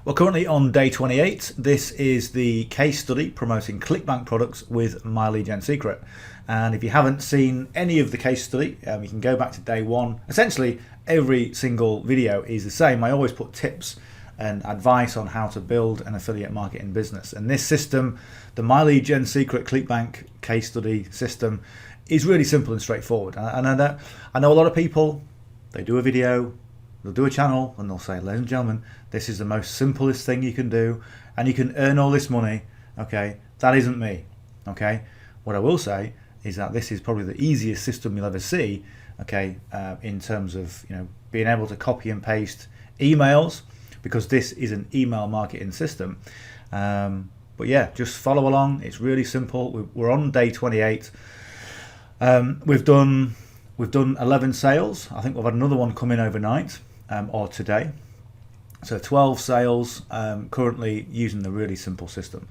We're currently on day 28. This is the case study promoting Clickbank products with myleadgensecret. And if you haven't seen any of the case study, you can go back to day one. Essentially, every single video is the same. I always put tips and advice on how to build an affiliate marketing business. And this system, the myleadgensecret Clickbank case study system, is really simple and straightforward. And I know a lot of people, they do a video, they'll do a channel, and they'll say, ladies and gentlemen, this is the most simplest thing you can do, and you can earn all this money. Okay, that isn't me. Okay, what I will say is that this is probably the easiest system you'll ever see. Okay, in terms of being able to copy and paste emails, because this is an email marketing system. But yeah, just follow along. It's really simple. We're on day 28. We've done 11 sales. I think we've had another one come in overnight or today. So 12 sales, currently using the really simple system.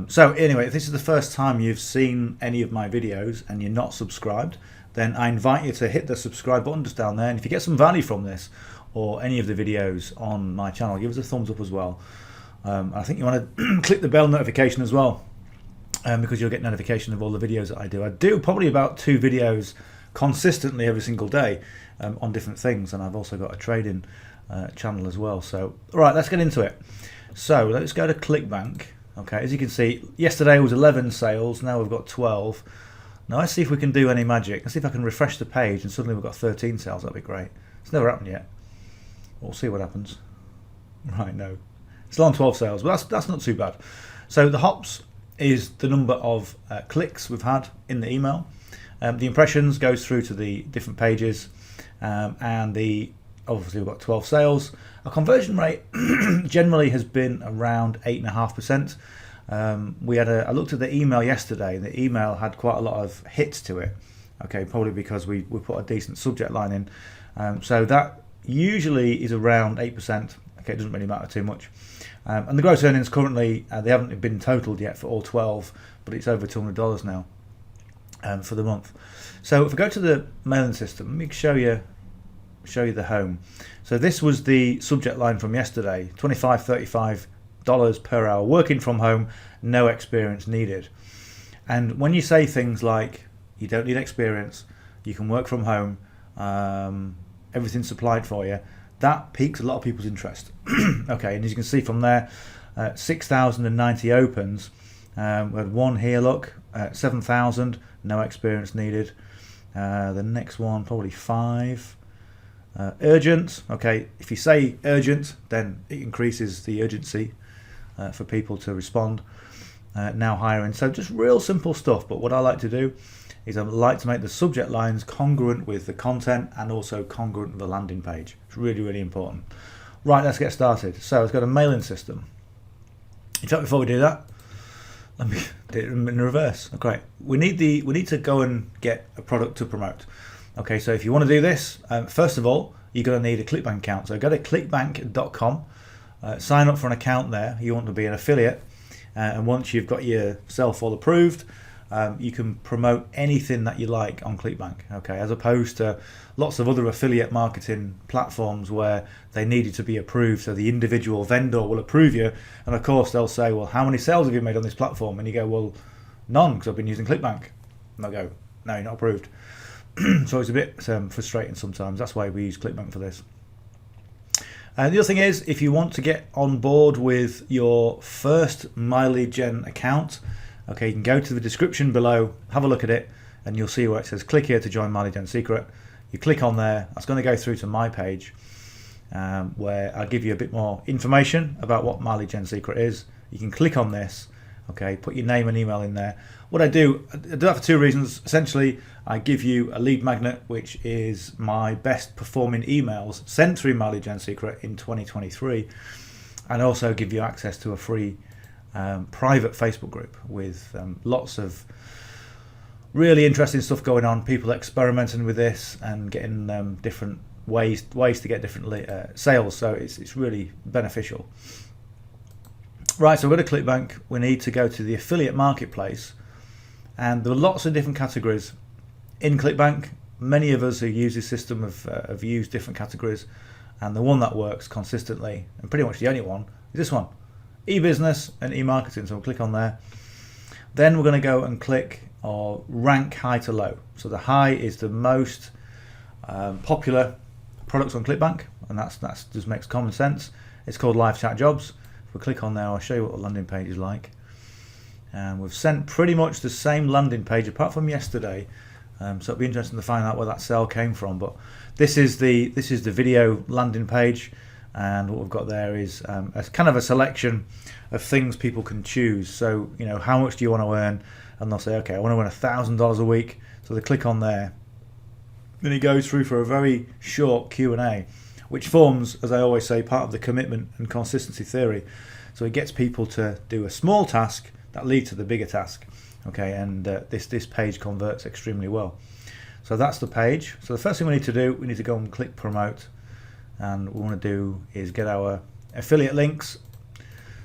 So anyway, if this is the first time you've seen any of my videos and you're not subscribed, then I invite you to hit the subscribe button just down there. And if you get some value from this or any of the videos on my channel, give us a thumbs up as well. I think you want to click the bell notification as well, because you'll get notification of all the videos that I do. I do probably about 2 videos consistently every single day on different things, and I've also got a trading channel as well. So right, let's get into it. So let's go to Clickbank. Okay, as you can see, yesterday was 11 sales, now we've got 12. Now let's see if we can do any magic. Let's see if I can refresh the page and suddenly we've got 13 sales. That'd be great. It's never happened yet. We'll see what happens. Right, no, it's still on 12 sales, but that's not too bad. So the hops is the number of clicks we've had in the email. The impressions goes through to the different pages, and obviously we've got 12 sales. Our conversion rate generally has been around 8.5%. I looked at the email yesterday, and the email had quite a lot of hits to it. Okay, probably because we put a decent subject line in. So that usually is around 8%. Okay, it doesn't really matter too much. And the gross earnings currently, they haven't been totaled yet for all 12, but it's over $200 now for the month. So if we go to the mailing system, let me show you the home. So this was the subject line from yesterday: $25-35 per hour, working from home, no experience needed. And when you say things like you don't need experience, you can work from home, everything's supplied for you, that piques a lot of people's interest. Okay, and as you can see from there, 6,090 opens. We had one here, look, 7,000, no experience needed. The next one, probably 5. Urgent. Okay, if you say urgent, then it increases the urgency for people to respond. Now hiring. So just real simple stuff. But what I like to do is I like to make the subject lines congruent with the content and also congruent with the landing page. It's really, really important. Right, let's get started. So let's go to mailing system. In fact, before we do that, let me do it in reverse. Okay, we need to go and get a product to promote. Okay, so if you want to do this, first of all, you're going to need a Clickbank account. So go to clickbank.com, sign up for an account there. You want to be an affiliate, and once you've got yourself all approved, you can promote anything that you like on Clickbank. Okay, as opposed to lots of other affiliate marketing platforms where they need you to be approved, so the individual vendor will approve you, and of course they'll say, well, how many sales have you made on this platform? And you go, well, none, because I've been using Clickbank. And they'll go, no, you're not approved. So it's a bit frustrating sometimes. That's why we use Clickbank for this. The other thing is, if you want to get on board with your first MyLeadGen account, okay, you can go to the description below, have a look at it, and you'll see where it says click here to join myleadgensecret. You click on there, that's going to go through to my page, where I'll give you a bit more information about what myleadgensecret is. You can click on this, okay, put your name and email in there. What I do that for 2 reasons. Essentially, I give you a lead magnet, which is my best performing emails sent through myleadgensecret in 2023, and also give you access to a free private Facebook group with lots of really interesting stuff going on, people experimenting with this and getting different ways to get different sales. So it's really beneficial. Right, so we're going to Clickbank. We need to go to the affiliate marketplace, and there are lots of different categories in Clickbank. Many of us who use this system have used different categories, and the one that works consistently, and pretty much the only one, is this one, e-business and e-marketing. So we'll click on there. Then we're going to go and click or rank high to low. So the high is the most popular products on Clickbank, and that's just makes common sense. It's called live chat jobs. If we click on there, I'll show you what the landing page is like. And we've sent pretty much the same landing page apart from yesterday. So it'll be interesting to find out where that sale came from. But this is the video landing page, and what we've got there is a kind of a selection of things people can choose. So how much do you want to earn? And they'll say, okay, I want to earn $1,000 a week. So they click on there. Then it goes through for a very short Q&A, which forms, as I always say, part of the commitment and consistency theory. So it gets people to do a small task that leads to the bigger task. Okay, and this page converts extremely well. So that's the page. So the first thing we need to do, we need to go and click promote, and what we want to do is get our affiliate links.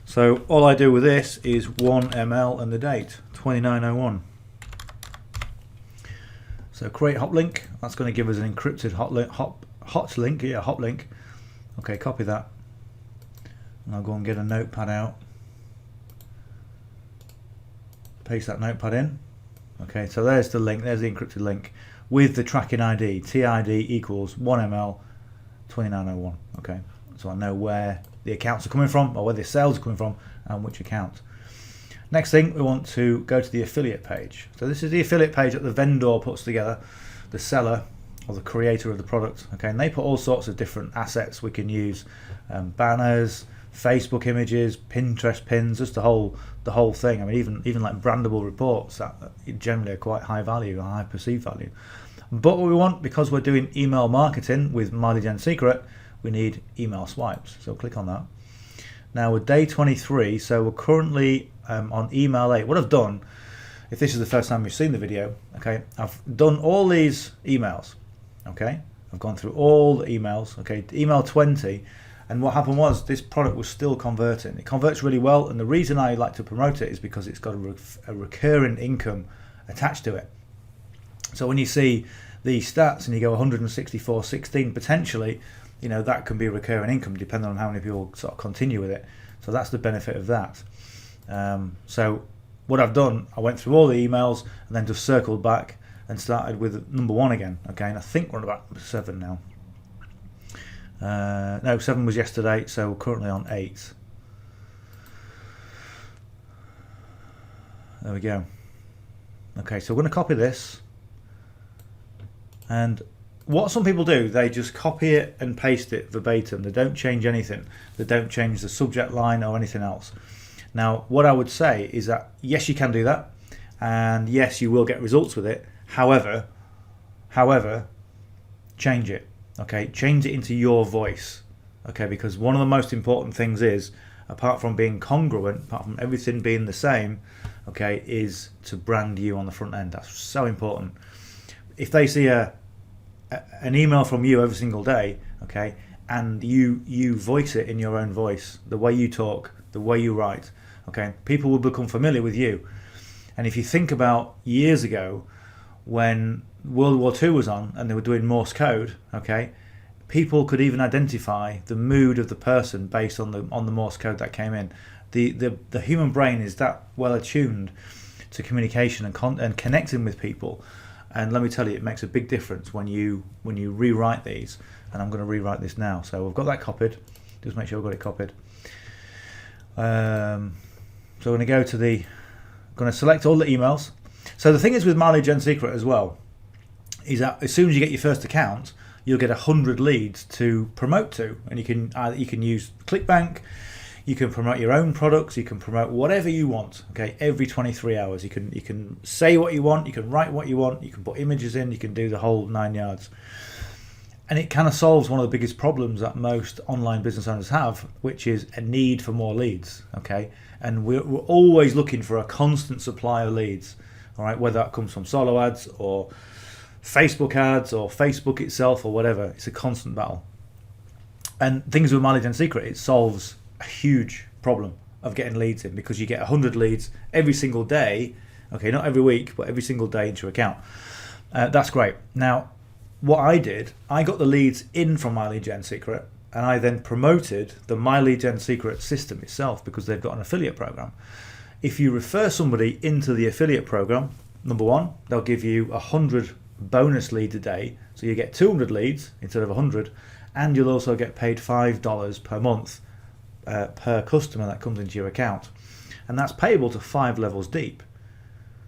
So all I do with this is 1ml and the date 2901. So create hot link. That's going to give us an encrypted hot link. Okay, copy that, and I'll go and get a notepad out. Paste that notepad in. Okay, so there's the link, there's the encrypted link with the tracking ID, TID equals 1ml 2901. Okay, so I know where the accounts are coming from, or where the sales are coming from, and which account. Next thing, we want to go to the affiliate page. So this is the affiliate page that the vendor puts together, the seller or the creator of the product. Okay, and they put all sorts of different assets we can use, banners, Facebook images, Pinterest pins, just the whole thing. I mean, even like brandable reports that generally are quite high value, high perceived value. But what we want, because we're doing email marketing with myleadgensecret, we need email swipes. So click on that. Now we're day 23, so we're currently on email 8. What I've done, if this is the first time you've seen the video, okay, I've done all these emails. Okay, I've gone through all the emails. Okay, email 20. And what happened was this product was still converting. It converts really well, and the reason I like to promote it is because it's got a recurring income attached to it. So when you see these stats and you go 164.16 potentially, that can be recurring income depending on how many people sort of continue with it. So that's the benefit of that. So what I've done, I went through all the emails and then just circled back and started with number 1 again. Okay, and I think we're on about 7 now. No, 7 was yesterday, so we're currently on 8. There we go. Okay, so we're going to copy this, and what some people do, they just copy it and paste it verbatim. They don't change anything. They don't change the subject line or anything else. Now, what I would say is that yes, you can do that, and yes, you will get results with it. However, change it. Okay, change it into your voice. Okay, because one of the most important things is, apart from being congruent, apart from everything being the same, okay, is to brand you on the front end. That's so important. If they see an email from you every single day, okay, and you voice it in your own voice, the way you talk, the way you write, okay, people will become familiar with you. And if you think about years ago, when World War II was on and they were doing Morse code, okay, people could even identify the mood of the person based on the Morse code that came in. The human brain is that well attuned to communication and connecting with people, and let me tell you, it makes a big difference when you rewrite these. And I'm going to rewrite this now. So we've got that copied. Just make sure I've got it copied. So we're going to go going to select all the emails. So the thing is with myleadgensecret as well, is that as soon as you get your first account, you'll get 100 leads to promote to, and you can use Clickbank, you can promote your own products, you can promote whatever you want. Okay, every 23 hours, you can say what you want, you can write what you want, you can put images in, you can do the whole 9 yards, and it kind of solves one of the biggest problems that most online business owners have, which is a need for more leads. Okay, and we're always looking for a constant supply of leads. All right, whether that comes from solo ads or Facebook ads or Facebook itself or whatever, it's a constant battle. And things with myleadgensecret, it solves a huge problem of getting leads in, because you get 100 leads every single day. Okay, not every week, but every single day into your account. That's great. Now, what I did, I got the leads in from myleadgensecret, and I then promoted the My Lead Gen Secret system itself because they've got an affiliate program. If you refer somebody into the affiliate program, number one, they'll give you 100 bonus leads a day, so you get 200 leads instead of 100, and you'll also get paid $5 per month per customer that comes into your account, and that's payable to 5 levels deep.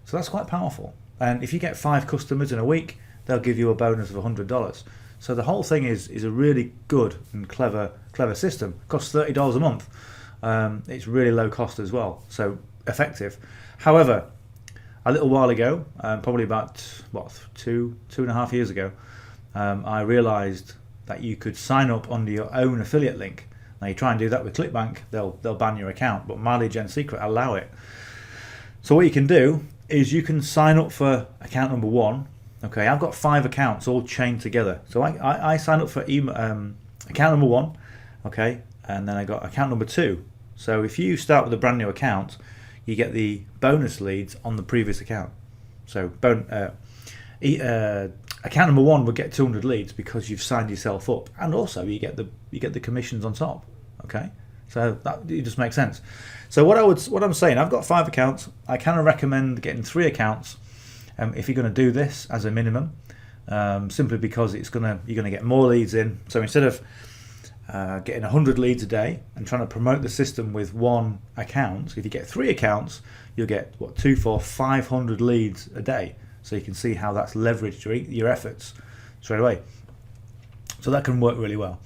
So that's quite powerful. And if you get 5 customers in a week, they'll give you a bonus of $100. So the whole thing is a really good and clever system. It costs $30 a month. It's really low cost as well, so effective. However, a little while ago, probably about two and a half years ago, I realised that you could sign up under your own affiliate link. Now you try and do that with Clickbank, they'll ban your account, but My Lead Gen Secret allow it. So what you can do is you can sign up for account number 1. Okay, I've got 5 accounts all chained together. So I sign up for account number 1, okay, and then I got account number 2. So if you start with a brand new account, you get the bonus leads on the previous account. So account number 1 would get 200 leads because you've signed yourself up, and also you get the commissions on top. Okay, so it just makes sense. So what I'm saying, I've got 5 accounts. I kind of recommend getting 3 accounts if you're going to do this as a minimum, simply because you're going to get more leads in. So instead of getting 100 leads a day and trying to promote the system with 1 account, if you get 3 accounts, you'll get 500 leads a day. So you can see how that's leveraged your efforts straight away. So that can work really well.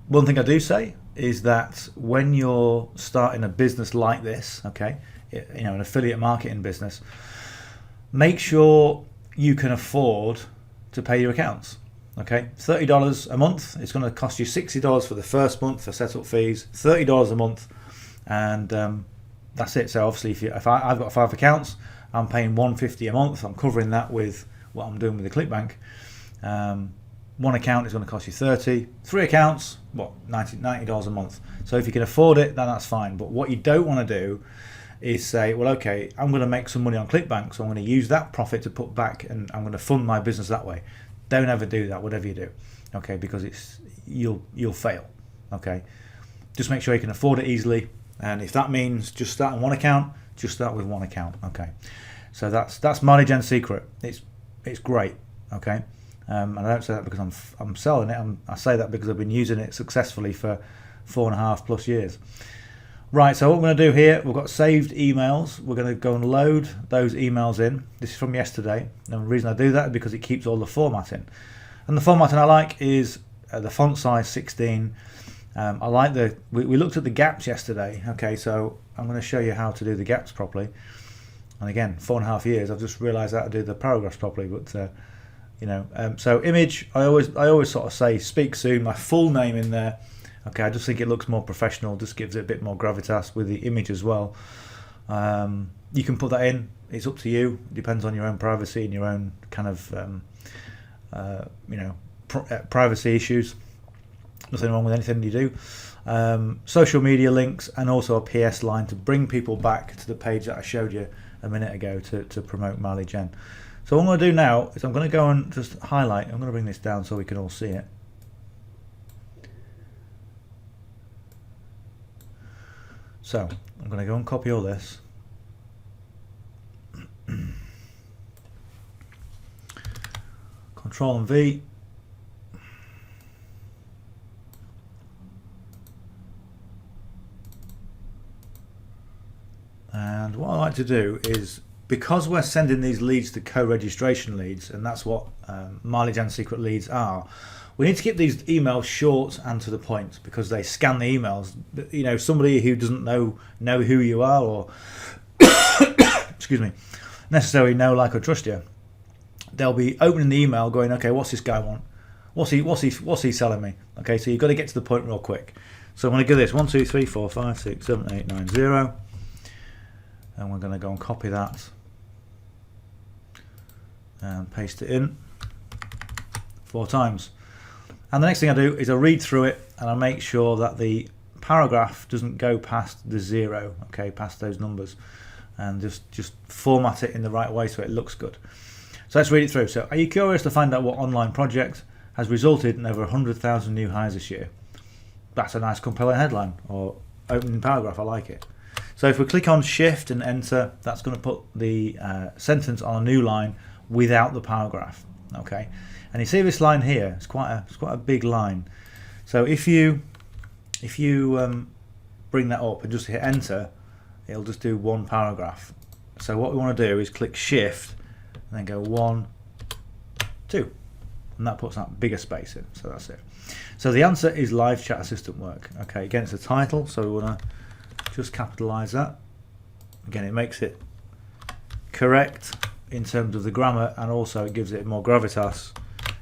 One thing I do say is that when you're starting a business like this, okay, an affiliate marketing business, make sure you can afford to pay your accounts. Okay, $30 a month. It's going to cost you $60 for the first month for setup fees, $30 a month, and that's it. So obviously, if I've got 5 accounts, I'm paying $150 a month. I'm covering that with what I'm doing with the Clickbank. 1 account is going to cost you $30. 3 accounts, $90 a month. So if you can afford it, then that's fine. But what you don't want to do is say, well, okay, I'm going to make some money on Clickbank, so I'm going to use that profit to put back, and I'm going to fund my business that way. Don't ever do that, whatever you do, okay? Because you'll fail, okay? Just make sure you can afford it easily, and if that means just starting 1 account, just start with 1 account, okay? So that's My Lead Gen Secret. It's great, okay? And I don't say that because I'm selling it. I say that because I've been using it successfully for 4.5+ years. Right, so what we're going to do here, we've got saved emails. We're going to go and load those emails in. This is from yesterday. And the reason I do that is because it keeps all the formatting. And the formatting I like is the font size 16. I like we looked at the gaps yesterday. Okay, so I'm going to show you how to do the gaps properly. And again, 4.5 years, I've just realised how to do the paragraphs properly. But so image, I always sort of say speak soon, my full name in there. Okay, I just think it looks more professional, just gives it a bit more gravitas with the image as well. You can put that in, it's up to you, it depends on your own privacy and your own kind of privacy issues. Nothing wrong with anything you do. Social media links, and also a PS line to bring people back to the page that I showed you a minute ago to promote My Lead Gen. So what I'm going to do now is I'm going to go and just highlight, I'm going to bring this down so we can all see it. So I'm going to go and copy all this. Control and V. And what I like to do is, because we're sending these leads to co-registration leads, and that's what My Lead Gen Secret leads are, we need to keep these emails short and to the point, because they scan the emails. Somebody who doesn't know who you are, or excuse me, necessarily know, like, or trust you, they'll be opening the email going, okay, what's this guy want? What's he selling me? Okay, so you've got to get to the point real quick. So I'm going to do this 1 2 3 4 5 6 7 8 9 0, and we're going to go and copy that and paste it in 4 times. And the next thing I do is I read through it, and I make sure that the paragraph doesn't go past the 0, okay, past those numbers, and just format it in the right way so it looks good. So let's read it through. So, are you curious to find out what online project has resulted in over 100,000 new hires this year. That's a nice compelling headline or opening paragraph. I like it. So if we click on Shift and Enter, that's going to put the sentence on a new line without the paragraph. Okay, and you see this line here. It's quite a big line. So if you bring that up and just hit Enter, it'll just do one paragraph. So what we want to do is click Shift and then go 1, 2, and that puts that bigger space in. So that's it. So the answer is live chat assistant work. Okay, again, it's a title, so we want to just capitalize that. Again, it makes it correct in terms of the grammar, and also it gives it more gravitas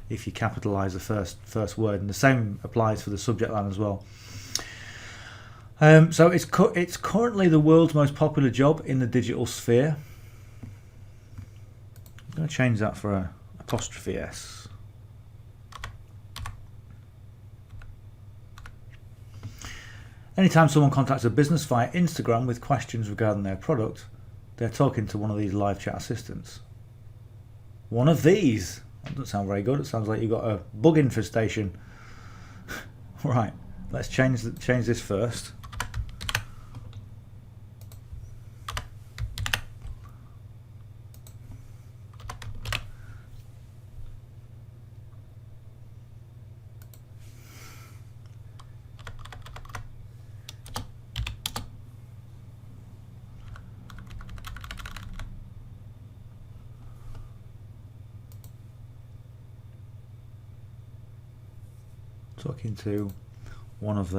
if you capitalize the first word, and the same applies for the subject line as well. So it's currently the world's most popular job in the digital sphere. I'm going to change that for a apostrophe S. Anytime someone contacts a business via Instagram with questions regarding their product, they're talking to one of these live chat assistants. One of these. That doesn't sound very good. It sounds like you've got a bug infestation. Right, let's change this first. Talking to one of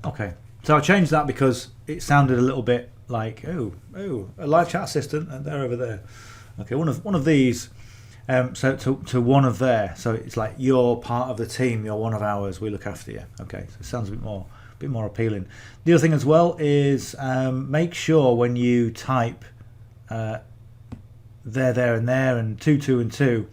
okay, so I changed that because it sounded a little bit like a live chat assistant, and they're over there. Okay, one of these. So to one of there, so it's like you're part of the team, you're one of ours, we look after you. Okay, so it sounds a bit more appealing. The other thing as well is make sure when you type there and there and 2 and 2,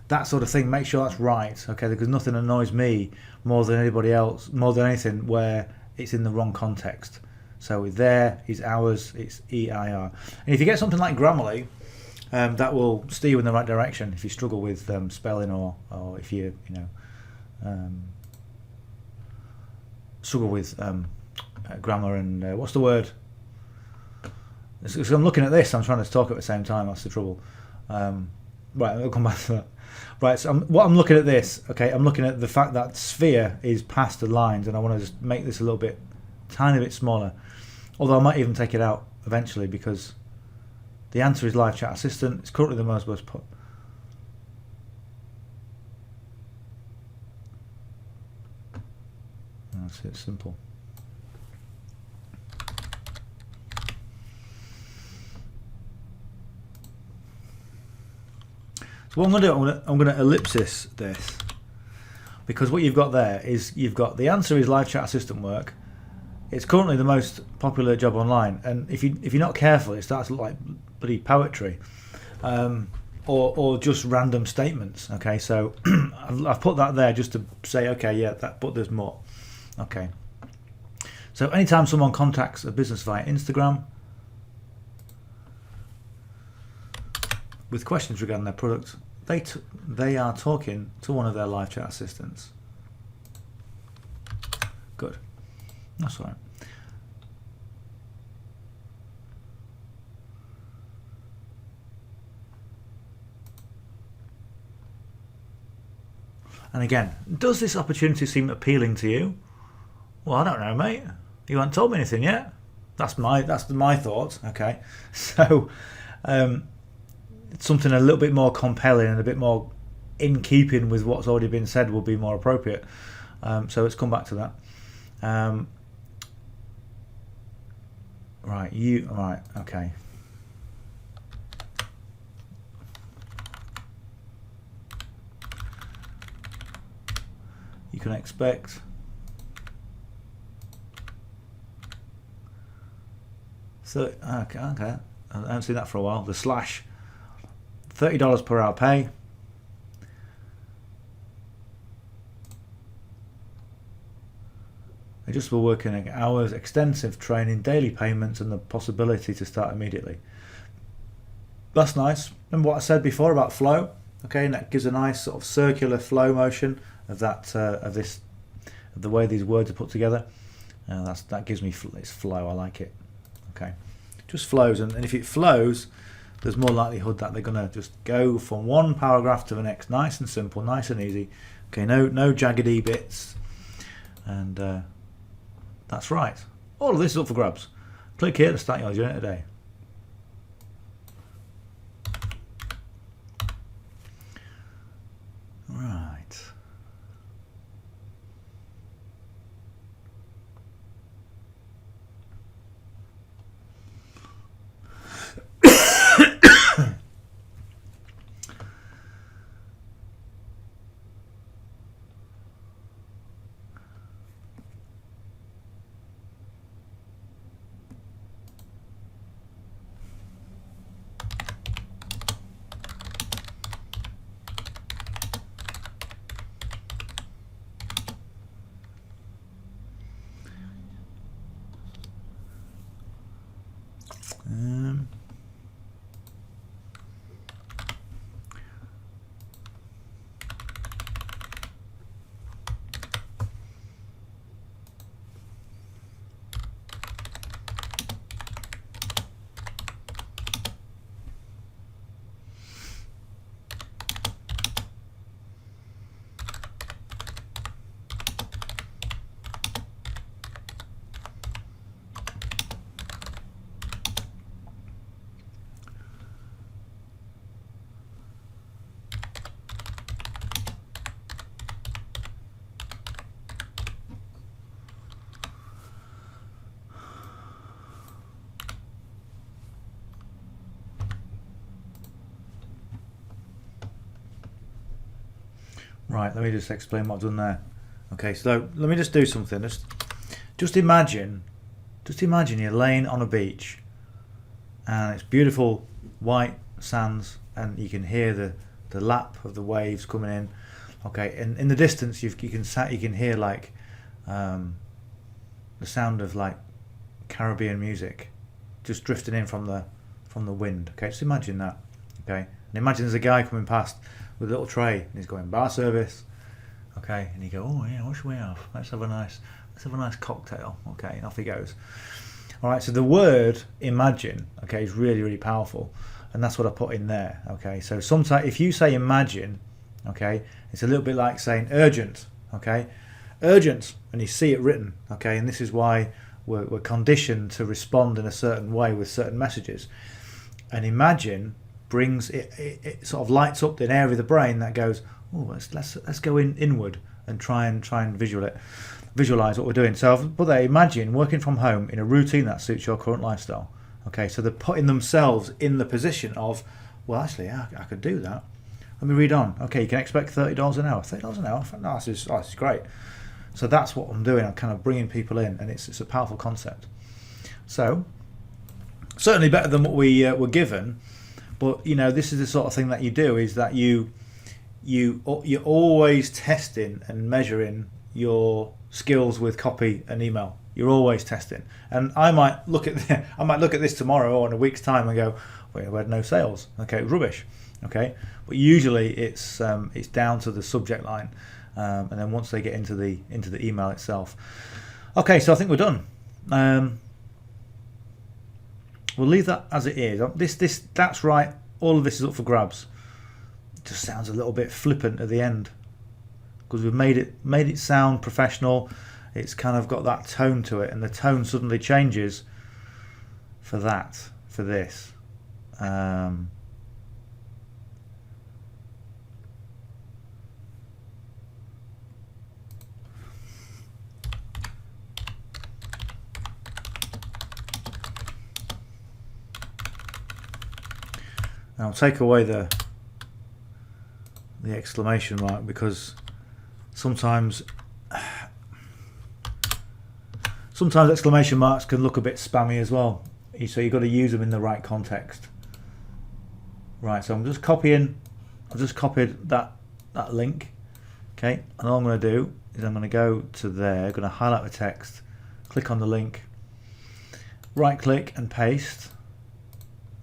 that sort of thing, make sure that's right. Okay, because nothing annoys me more than anybody else, more than anything, where it's in the wrong context. So there is ours, it's EIR. And if you get something like Grammarly, that will steer you in the right direction if you struggle with spelling or if you struggle with grammar and what's the word? So I'm looking at this, I'm trying to talk at the same time, that's the trouble. Right, I'll come back to that. Right, so I'm looking at this, okay, I'm looking at the fact that sphere is past the lines, and I want to just make this a little bit, tiny bit smaller. Although I might even take it out eventually, because the answer is live chat assistant. It's currently the most put. That's it, simple. So what I'm going to do, I'm going to ellipsis this, because what you've got there is you've got the answer is live chat assistant work. It's currently the most popular job online, and if you're not careful, it starts to look like bloody poetry, or just random statements. Okay, so I've put that there just to say, okay, yeah, but there's more. Okay, so anytime someone contacts a business via Instagram with questions regarding their product, they are talking to one of their live chat assistants. Good, that's all right. And again, does this opportunity seem appealing to you? Well, I don't know, mate. You haven't told me anything yet. That's my thoughts. Okay, so something a little bit more compelling and a bit more in keeping with what's already been said will be more appropriate. So let's come back to that. Right. Okay. You can expect okay. I haven't seen that for a while. The slash $30 per hour pay. adjustable working hours, extensive training, daily payments, and the possibility to start immediately. That's nice. Remember what I said before about flow? Okay, and that gives a nice sort of circular flow motion of that of the way these words are put together. That gives me its flow. I like it. Okay, just flows, and if it flows, there's more likelihood that they're going to just go from one paragraph to the next, nice and simple, nice and easy. Okay, no jaggedy bits, and that's right. All of this is up for grabs. Click here to start your journey today. Right. Right, let me just explain what I've done there. Okay, so let me just do something. Just imagine you're laying on a beach, and it's beautiful white sands, and you can hear the lap of the waves coming in. Okay, and in the distance you can hear like the sound of like Caribbean music just drifting in from the wind. Okay, just imagine that. Okay, and imagine there's a guy coming past with a little tray, and he's going bar service. Okay, and you go, oh yeah, what should we have? Let's have a nice cocktail. Okay, and off he goes. All right, so the word imagine, okay, is really, really powerful, and that's what I put in there. Okay, so sometimes if you say imagine, okay, it's a little bit like saying urgent. Okay, urgent, and you see it written. Okay, and this is why we're conditioned to respond in a certain way with certain messages. And imagine brings it sort of lights up an area of the brain that goes, oh, let's go inward and try and visualize what we're doing. So I've put there, imagine working from home in a routine that suits your current lifestyle. Okay, so they're putting themselves in the position of, well, actually, I could do that. Let me read on. Okay, you can expect $30 an hour. $30 an hour? No, this is great. So that's what I'm doing. I'm kind of bringing people in, and it's a powerful concept. So certainly better than what we were given. But you know, this is the sort of thing that you do, is that you're always testing and measuring your skills with copy and email. You're always testing. And I might look at this tomorrow or in a week's time and go, well, we had no sales. Okay, rubbish. Okay, but usually it's down to the subject line, and then once they get into the email itself. Okay, so I think we're done. We'll leave that as it is. That's right. All of this is up for grabs. It just sounds a little bit flippant at the end because we've made it sound professional. It's kind of got that tone to it, and the tone suddenly changes for this. I'll take away the exclamation mark, because sometimes exclamation marks can look a bit spammy as well. So you've got to use them in the right context. Right, so I've just copied that link. Okay, and all I'm going to do is I'm going to go to there, going to highlight the text, click on the link, right click and paste,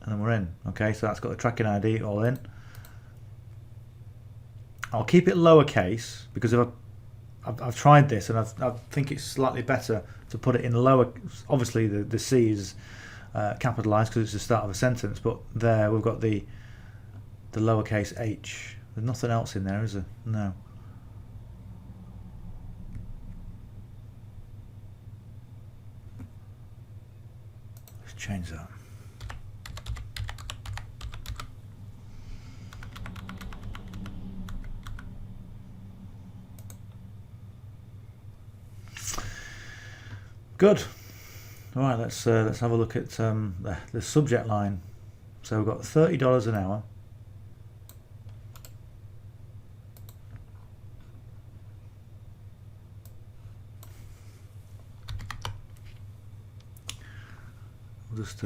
and then we're in. Okay, so that's got the tracking ID all in. I'll keep it lowercase because if I've tried this and I think it's slightly better to put it in lower. Obviously the C is capitalized because it's the start of a sentence, but there we've got the lowercase h. There's nothing else in there, is there? No. Let's change that. Good. All right, let's have a look at the subject line. So we've got $30 an hour. We'll just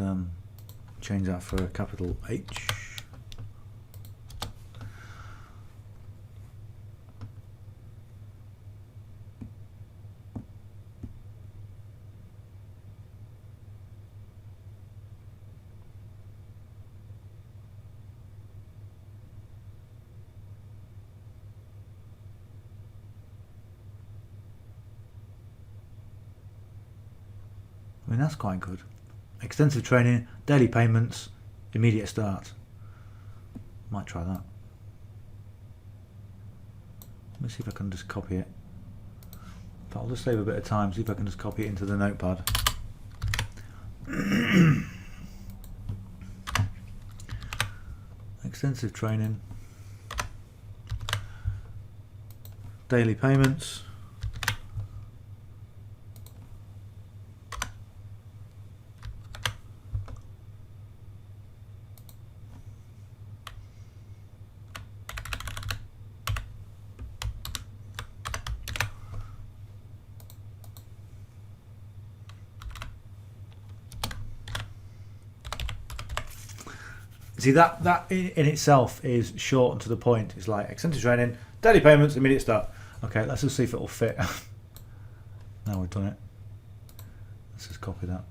change that for a capital H. I mean, that's quite good. Extensive training, daily payments, immediate start. Might try that. Let me see if I can just copy it. But I'll just save a bit of time, see if I can just copy it into the notepad. Extensive training, daily payments. See, that in itself is short and to the point. It's like extensive training, daily payments, immediate start. Okay, let's just see if it will fit. Now we've done it. Let's just copy that.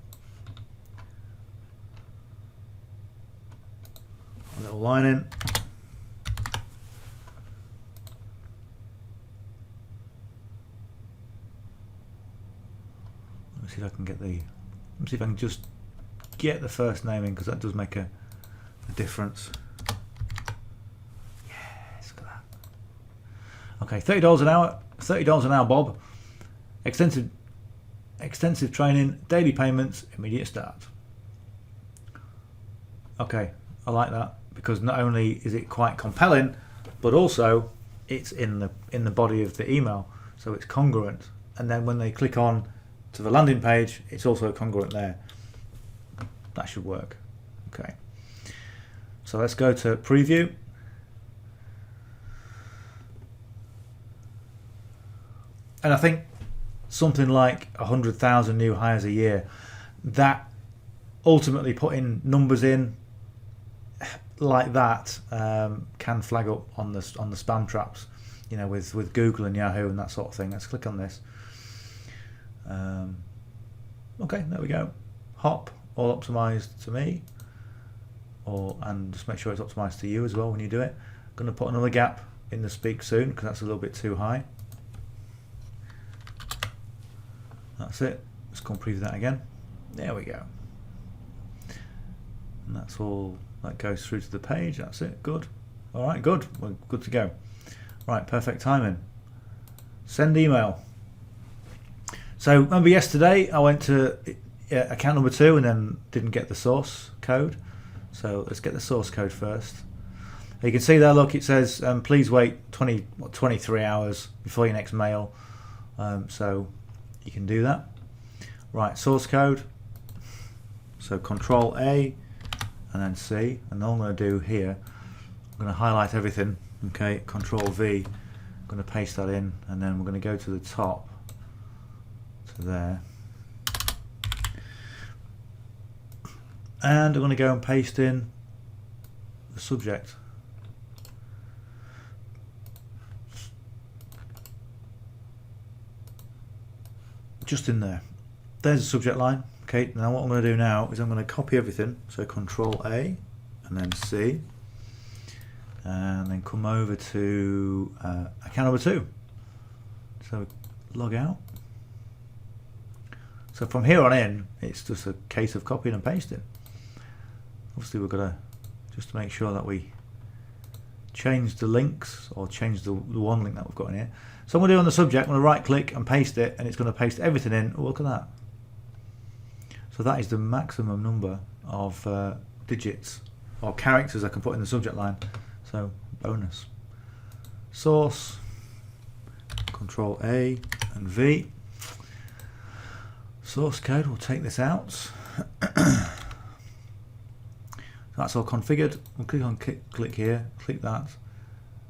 A little line in. Let me see if I can get the. Let me see if I can just get the first name in, because that does make a difference. Yes, look at that. Okay, $30 an hour. $30 an hour, Bob. Extensive training, daily payments, immediate start. Okay, I like that because not only is it quite compelling, but also it's in the body of the email, so it's congruent. And then when they click on to the landing page, it's also congruent there. That should work. Okay. So let's go to preview. And I think something like 100,000 new hires a year, that ultimately putting numbers in like that can flag up on the spam traps, you know, with Google and Yahoo and that sort of thing. Let's click on this. Okay, there we go. Hop, all optimized to me. And just make sure it's optimized to you as well when you do it. I'm going to put another gap in the speak soon because that's a little bit too high. That's it. Let's go and preview that again. There we go. And that's all that goes through to the page. That's it. Good. All right, good. We're good to go. Right, perfect timing. Send email. So remember yesterday I went to account number 2 and then didn't get the source code. So let's get the source code first. You can see there, look, it says please wait 23 hours before your next mail. So you can do that. Right, source code. So Control A and then C. And all I'm going to do here, I'm going to highlight everything. Okay, Control V. I'm going to paste that in, and then we're going to go to the top to there. And I'm going to go and paste in the subject. just in there. There's the subject line. Okay, now what I'm going to do now is I'm going to copy everything. So Control A and then C, and then come over to account number 2. So log out. So from here on in, it's just a case of copying and pasting. Obviously, we've got to just to make sure that we change the links, or change the one link that we've got in here. So I'm going to do on the subject, I'm going to right click and paste it, and it's going to paste everything in. Oh, look at that. So that is the maximum number of digits or characters I can put in the subject line. So bonus. Source, Control A and V. Source code, we'll take this out. That's all configured. We'll click on click here, click that,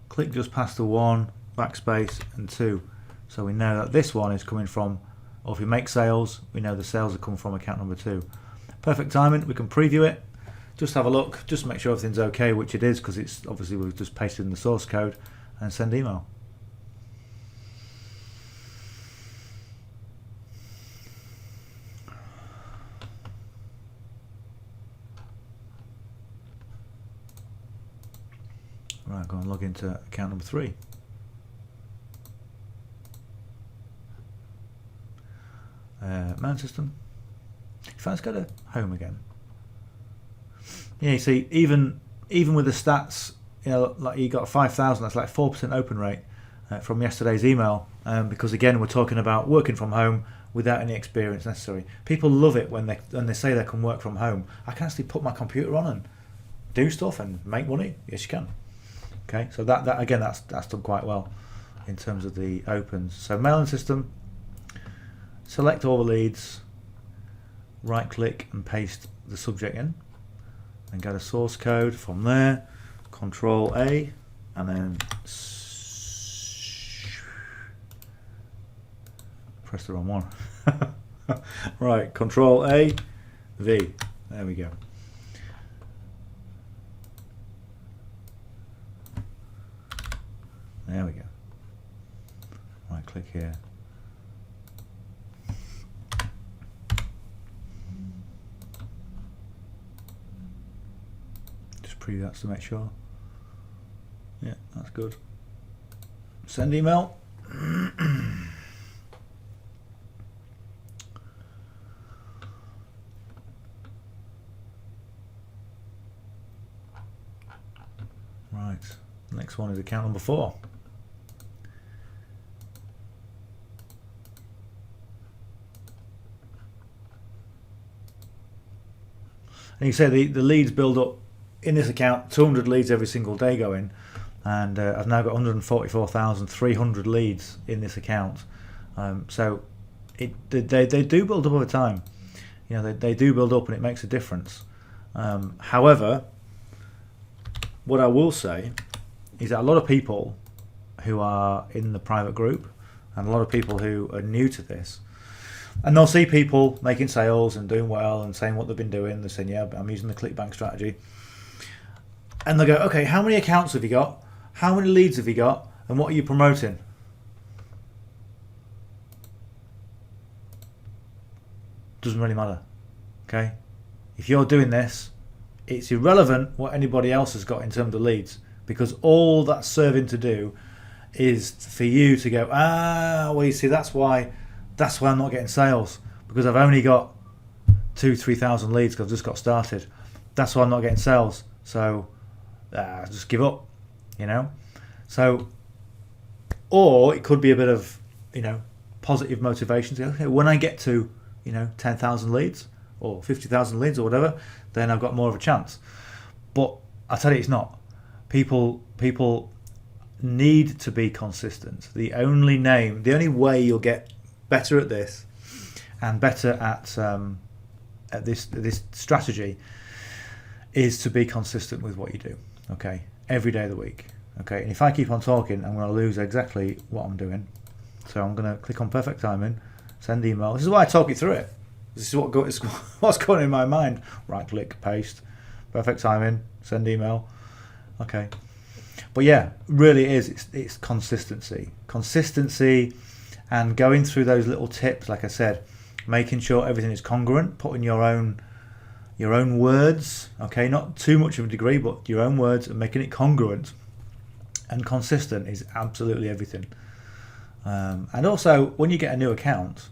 click just past the 1, backspace and 2. So we know that this one is coming from, or if we make sales, we know the sales are coming from account number 2. Perfect timing, we can preview it, just have a look, just make sure everything's okay, which it is, because it's obviously we've just pasted in the source code, and send email. Right, go and log into account number 3. Man system. If I just go to home again, yeah, you see, even with the stats, you know, like you got 5,000, that's like 4% open rate from yesterday's email. Because again, we're talking about working from home without any experience necessary. People love it when they say they can work from home. I can actually put my computer on and do stuff and make money. Yes, you can. Okay, so that again, that's done quite well in terms of the opens. So mailing system, select all the leads, right click and paste the subject in, and get a source code from there. Control A and then press the wrong one. Right, Control A, V. There we go. There we go. Right click here. Just preview that to make sure. Yeah, that's good. Send email. Right, next one is account number 4. And you say the leads build up in this account, 200 leads every single day going, and I've now got 144,300 leads in this account. So they do build up over time. You know, they do build up, and it makes a difference. However, what I will say is that a lot of people who are in the private group, and a lot of people who are new to this, and they'll see people making sales and doing well and saying what they've been doing. They're saying, yeah, I'm using the Clickbank strategy. And they'll go, okay, how many accounts have you got? How many leads have you got? And what are you promoting? Doesn't really matter. Okay? If you're doing this, it's irrelevant what anybody else has got in terms of leads, because all that's serving to do is for you to go, well, you see, that's why I'm not getting sales, because I've only got 2,000-3,000 leads because I've just got started. That's why I'm not getting sales. So just give up, you know. So, or it could be a bit of, you know, positive motivation to go, okay, when I get to, you know, 10,000 leads or 50,000 leads or whatever, then I've got more of a chance. But I tell you, it's not. People need to be consistent. The only way you'll get better at this and better at this strategy is to be consistent with what you do. Okay, every day of the week. Okay, and if I keep on talking, I'm going to lose exactly what I'm doing. So I'm going to click on perfect timing, send email. This is why I talk you through it. This is what's going in my mind. Right click, paste, perfect timing, send email. Okay, but yeah, really it is. It's consistency, and going through those little tips, like I said, making sure everything is congruent, putting your own words, okay, not too much of a degree, but your own words, and making it congruent and consistent is absolutely everything. And also, when you get a new account,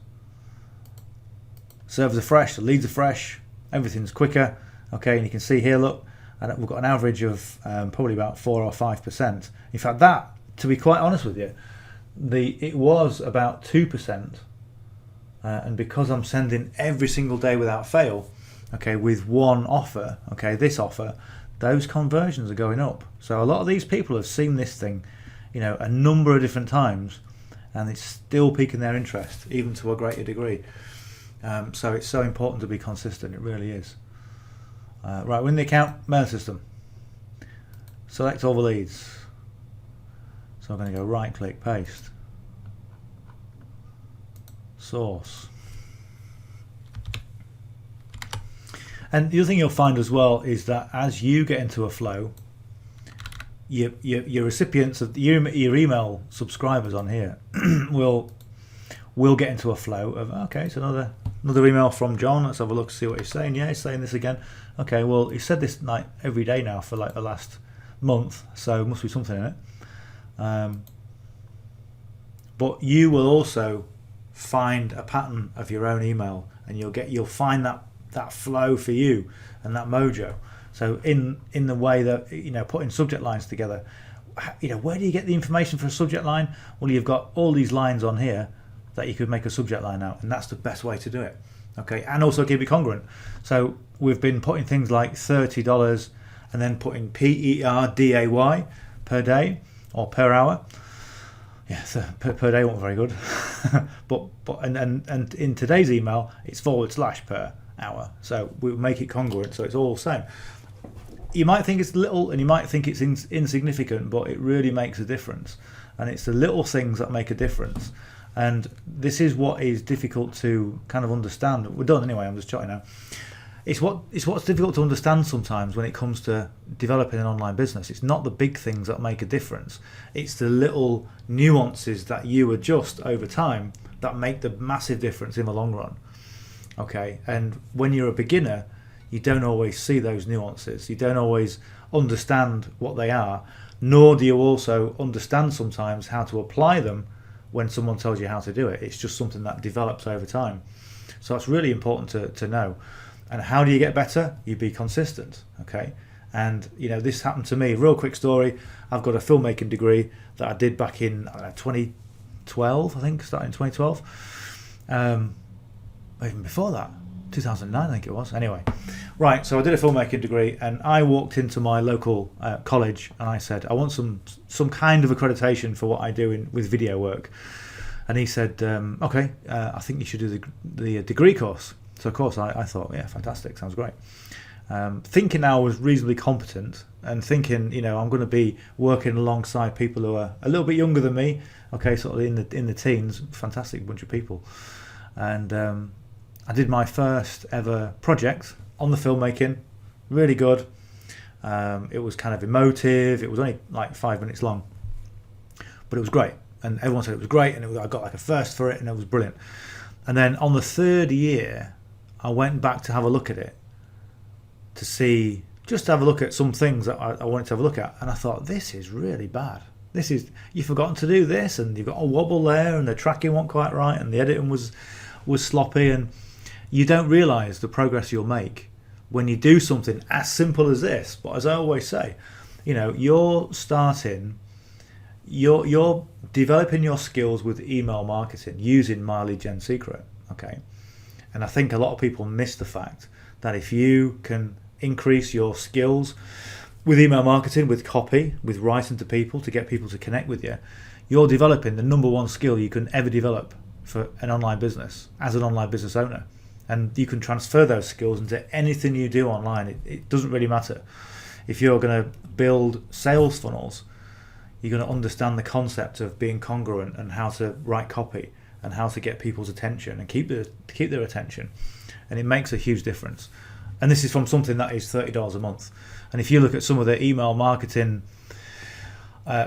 servers are fresh, the leads are fresh, everything's quicker, okay, and you can see here, look, and we've got an average of probably about 4 or 5%. In fact, that, to be quite honest with you, it was about 2%, and because I'm sending every single day without fail, okay, with one offer, okay, this offer, those conversions are going up. So a lot of these people have seen this thing, a number of different times, and it's still piquing their interest, even to a greater degree. So it's so important to be consistent. It really is. Right, we're in the account mail system. Select all the leads. So I'm going to go right click, paste, source. And the other thing you'll find as well is that as you get into a flow, your recipients of your email subscribers on here will get into a flow of, okay, it's another email from John. Let's have a look, see what he's saying. Yeah, he's saying this again. Okay, well, he said this like every day now for like the last month, so must be something in it. But you will also find a pattern of your own email, and you'll find that flow for you and that mojo. So in the way that, putting subject lines together, where do you get the information for a subject line? Well, you've got all these lines on here that you could make a subject line out, and that's the best way to do it. Okay, and also keep it congruent. So we've been putting things like $30 and then putting PERDAY per day or per hour. Yeah, so per day wasn't very good. but and in today's email it's / per hour. So we make it congruent, so it's all the same. You might think it's little and you might think it's insignificant, but it really makes a difference. And it's the little things that make a difference. And this is what is difficult to kind of understand. We're done anyway, I'm just chatting now. It's what's difficult to understand sometimes when it comes to developing an online business. It's not the big things that make a difference. It's the little nuances that you adjust over time that make the massive difference in the long run. Okay, and when you're a beginner, you don't always see those nuances. You don't always understand what they are, nor do you also understand sometimes how to apply them when someone tells you how to do it. It's just something that develops over time. So it's really important to know. And how do you get better? You be consistent, okay? And this happened to me. Real quick story. I've got a filmmaking degree that I did back in 2012, I think, starting in 2012. Even before that, 2009 I think it was. Anyway, right, so I did a filmmaking degree, and I walked into my local college and I said, I want some kind of accreditation for what I do with video work. And he said, okay, I think you should do the degree course. So of course I thought, yeah, fantastic, sounds great. Thinking I was reasonably competent, and thinking, I'm going to be working alongside people who are a little bit younger than me, okay, sort of in the teens, fantastic bunch of people. And I did my first ever project on the filmmaking, really good. It was kind of emotive. It was only like 5 minutes long, but it was great. And everyone said it was great, and I got like a first for it, and it was brilliant. And then on the third year, I went back to have a look at it, just to have a look at some things that I wanted to have a look at. And I thought, this is really bad. You've forgotten to do this, and you've got a wobble there, and the tracking wasn't quite right, and the editing was sloppy, and you don't realise the progress you'll make when you do something as simple as this. But as I always say, you're developing your skills with email marketing using My Lead Gen Secret, okay? And I think a lot of people miss the fact that if you can increase your skills with email marketing, with copy, with writing to people to get people to connect with you, you're developing the number one skill you can ever develop for an online business as an online business owner. And you can transfer those skills into anything you do online. It doesn't really matter. If you're going to build sales funnels, you're going to understand the concept of being congruent and how to write copy and how to get people's attention and keep their attention. And it makes a huge difference. And this is from something that is $30 a month. And if you look at some of the email marketing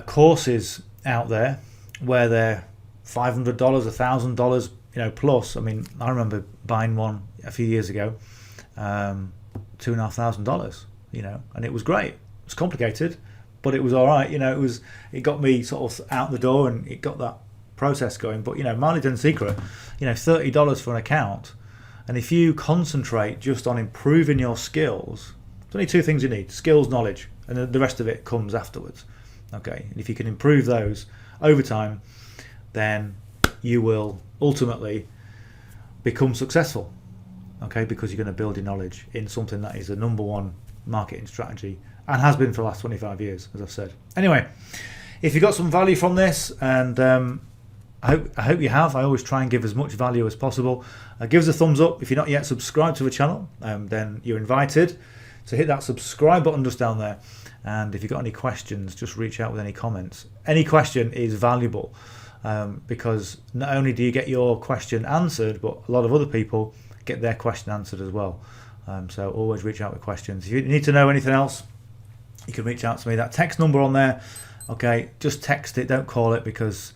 courses out there where they're $500, $1,000, plus. I mean, I remember buying one a few years ago, $2,500, and it was great. It was complicated, but it was all right. It got me sort of out the door, and it got that process going. But My Lead Gen Secret, $30 for an account, and if you concentrate just on improving your skills, there's only two things you need: skills, knowledge, and the rest of it comes afterwards. Okay, and if you can improve those over time, then you will ultimately become successful. Okay, because you're going to build your knowledge in something that is the number one marketing strategy and has been for the last 25 years, as I've said. Anyway, if you got some value from this, and I hope you have. I always try and give as much value as possible. Give us a thumbs up. If you're not yet subscribed to the channel, then you're invited to hit that subscribe button just down there. And if you've got any questions, just reach out with any comments. Any question is valuable, because not only do you get your question answered, but a lot of other people get their question answered as well. So always reach out with questions. If you need to know anything else, you can reach out to me. That text number on there, okay, just text it, don't call it, because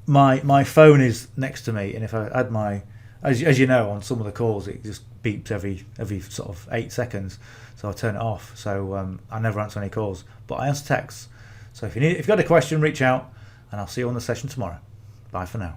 my phone is next to me, and if I had my, as you know, on some of the calls, it just beeps every sort of 8 seconds, so I turn it off. So I never answer any calls, but I answer texts. So if you've got a question, reach out, and I'll see you on the session tomorrow. Bye for now.